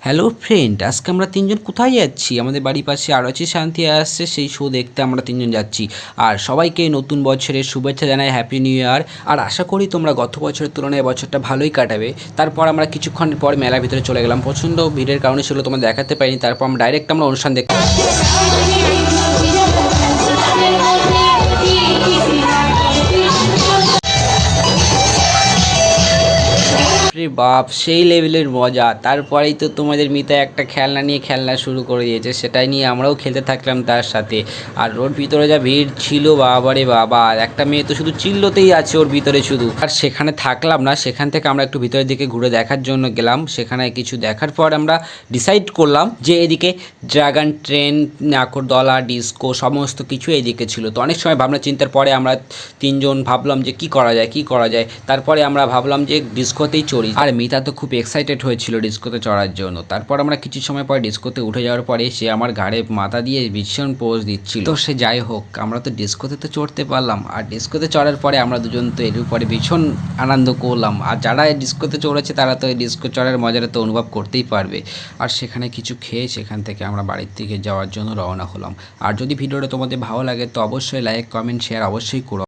Hello friend, আজকে আমরা তিনজন কোথায় যাচ্ছি? আমাদের বাড়ির পাশে আরও শান্তি আসছে, সেই শো দেখতে আমরা তিনজন যাচ্ছি। আর সবাইকে নতুন বছরের শুভেচ্ছা জানাই, হ্যাপি নিউ ইয়ার। আর আশা করি তোমরা গত বছরের তুলনায় বছরটা ভালোই কাটাবে। তারপর আমরা কিছুক্ষণ পর মেলার ভিতরে চলে গেলাম। প্রচণ্ড ভিড়ের কারণে সেগুলো তোমরা দেখাতে পারিনি। তারপর আমরা ডাইরেক্ট অনুষ্ঠান দেখতে। বাপ, সেই লেভেলের মজা। তারপরেই তো তোমাদের মিতা একটা খেলনা নিয়ে খেলনা শুরু করে দিয়েছে, সেটাই নিয়ে আমরাও খেলতে থাকলাম তার সাথে। আর ওর ভিতরে যা ভিড় ছিল, বাবারে বাবা, একটা মেয়ে তো শুধু চিল্লতেই আছে ওর ভিতরে শুধু। আর সেখানে থাকলাম না, সেখান থেকে আমরা একটু ভিতরের দিকে ঘুরে দেখার জন্য গেলাম। সেখানে কিছু দেখার পর আমরা ডিসাইড করলাম যে এদিকে ড্রাগন ট্রেন, নাকরদোলা, ডিস্কো সমস্ত কিছু এদিকে ছিল। তো অনেক সময় ভাবনা চিন্তার পরে আমরা তিনজন ভাবলাম যে কি করা যায়। তারপরে আমরা ভাবলাম যে ডিস্কোতেই চড়ি। আর মিতা তো খুব এক্সাইটেড হয়েছিল ডিস্কোতে চড়ার জন্য। তারপর আমরা কিছু সময় পরে ডিস্কোতে উঠে যাওয়ার পরে সে আমার ঘাড়ে মাথা দিয়ে ভীষণ পোজ দিচ্ছিল। তো সে যাই হোক, আমরা তো ডিস্কোতে তো চড়তে পারলাম। আর ডিস্কোতে চড়ার পরে আমরা দুজন তো এর উপরে ভীষণ আনন্দ করলাম। আর যারা ডিস্কোতে চড়েছে তারা তো এই ডিস্কো চড়ার মজাটা তো অনুভব করতেই পারবে। আর সেখানে কিছু খেয়ে সেখান থেকে আমরা বাড়ির দিকে যাওয়ার জন্য রওনা হলাম। আর যদি ভিডিওটা তোমাদের ভালো লাগে তো অবশ্যই লাইক, কমেন্ট, শেয়ার অবশ্যই করো।